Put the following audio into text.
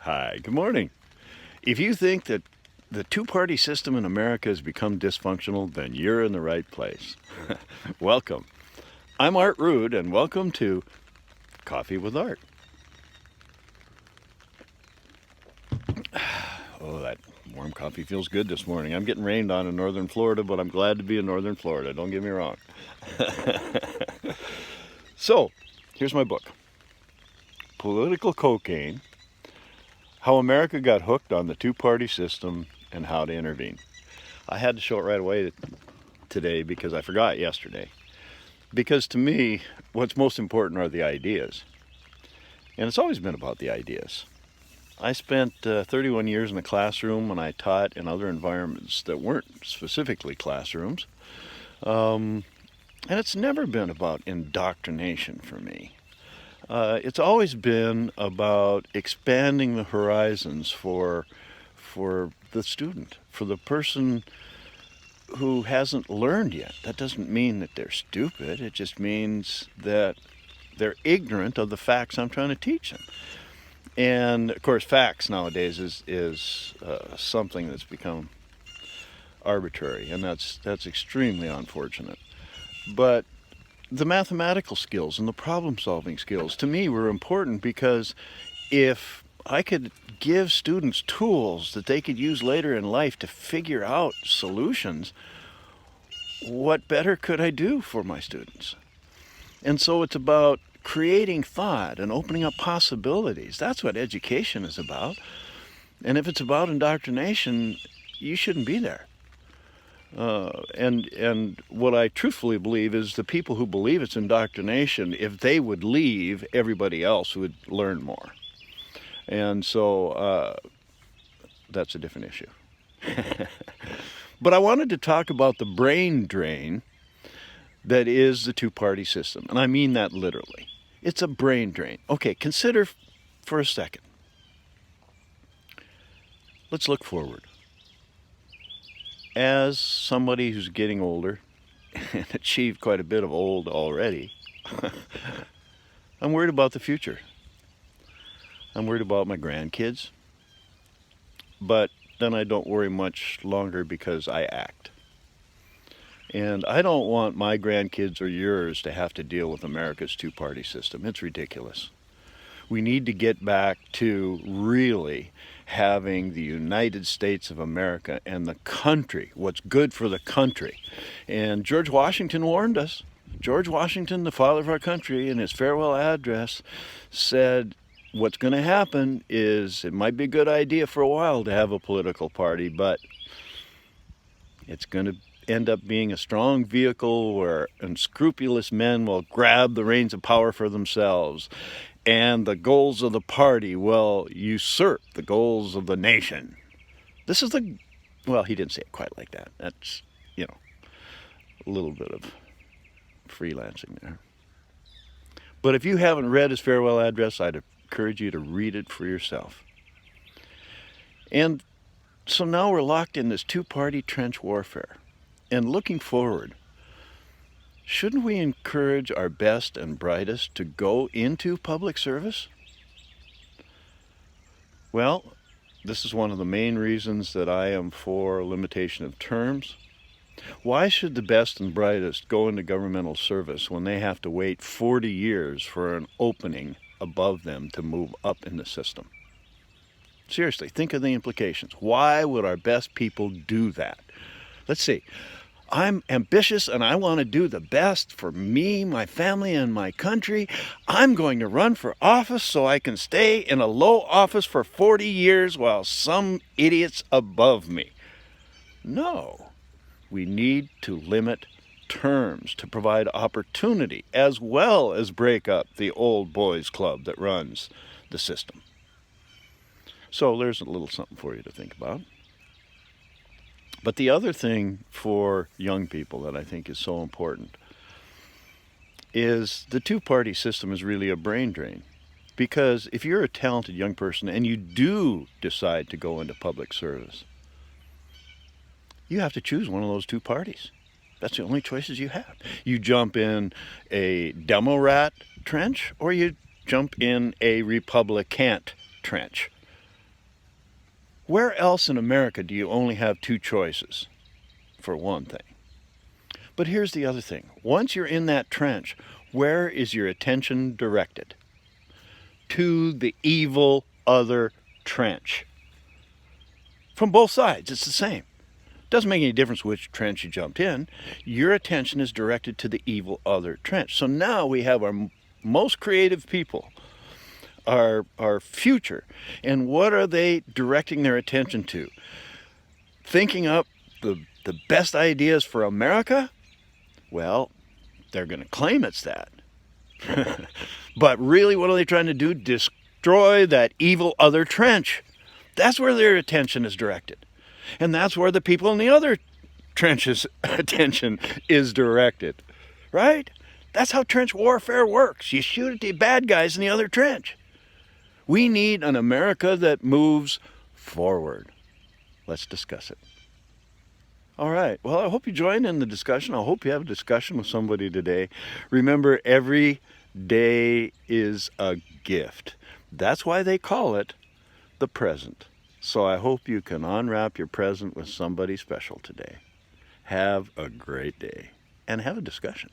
Hi, good morning. If you think that the two-party system in America has become dysfunctional, then you're in the right place. Welcome. I'm Art Rude, and welcome to Coffee with Art. Oh, that warm coffee feels good this morning. I'm getting rained on in northern Florida, but I'm glad to be in northern Florida. Don't get me wrong. So, here's my book, Political Cocaine: How America Got Hooked on the Two-Party System and How to Intervene. I had to show it right away today because I forgot yesterday. Because to me, what's most important are the ideas. And it's always been about the ideas. I spent 31 years in the classroom when I taught in other environments that weren't specifically classrooms. And it's never been about indoctrination for me. It's always been about expanding the horizons for the student, for the person who hasn't learned yet. That doesn't mean that they're stupid. It just means that they're ignorant of the facts I'm trying to teach them. And of course, facts nowadays is something that's become arbitrary, and that's extremely unfortunate. But the mathematical skills and the problem-solving skills to me were important because if I could give students tools that they could use later in life to figure out solutions, what better could I do for my students? And so it's about creating thought and opening up possibilities. That's what education is about. And if it's about indoctrination, you shouldn't be there. And what I truthfully believe is the people who believe it's indoctrination, if they would leave, everybody else would learn more. And so that's a different issue. But I wanted to talk about the brain drain that is the two-party system. And I mean that literally. It's a brain drain. Okay, consider for a second. Let's look forward. As somebody who's getting older and achieved quite a bit of old already, I'm worried about the future. I'm worried about my grandkids. But then I don't worry much longer because I act. And I don't want my grandkids or yours to have to deal with America's two-party system. It's ridiculous. We need to get back to really having the United States of America and the country, what's good for the country. And George Washington warned us. George Washington, the father of our country, in his farewell address said, what's going to happen is it might be a good idea for a while to have a political party, but it's going to end up being a strong vehicle where unscrupulous men will grab the reins of power for themselves, and the goals of the party will usurp the goals of the nation. This is well, he didn't say it quite like that. That's, a little bit of freelancing there. But if you haven't read his farewell address, I'd encourage you to read it for yourself. And so now we're locked in this two-party trench warfare. And looking forward, shouldn't we encourage our best and brightest to go into public service? Well, this is one of the main reasons that I am for limitation of terms. Why should the best and brightest go into governmental service when they have to wait 40 years for an opening above them to move up in the system? Seriously, think of the implications. Why would our best people do that? Let's see. I'm ambitious and I want to do the best for me, my family, and my country. I'm going to run for office so I can stay in a low office for 40 years while some idiot's above me. No, we need to limit terms to provide opportunity as well as break up the old boys club that runs the system. So there's a little something for you to think about. But the other thing for young people that I think is so important is the two-party system is really a brain drain. Because if you're a talented young person and you do decide to go into public service, you have to choose one of those two parties. That's the only choices you have. You jump in a Democrat trench or you jump in a Republican trench. Where else in America do you only have two choices? For one thing. But here's the other thing. Once you're in that trench, where is your attention directed? To the evil other trench. From both sides, it's the same. Doesn't make any difference which trench you jumped in. Your attention is directed to the evil other trench. So now we have our most creative people, our future. And what are they directing their attention to? Thinking up the best ideas for America? Well, they're going to claim it's that. But really, what are they trying to do? Destroy that evil other trench. That's where their attention is directed. And that's where the people in the other trenches' attention is directed. Right? That's how trench warfare works. You shoot at the bad guys in the other trench. We need an America that moves forward. Let's discuss it. All right. Well, I hope you join in the discussion. I hope you have a discussion with somebody today. Remember, every day is a gift. That's why they call it the present. So I hope you can unwrap your present with somebody special today. Have a great day and have a discussion.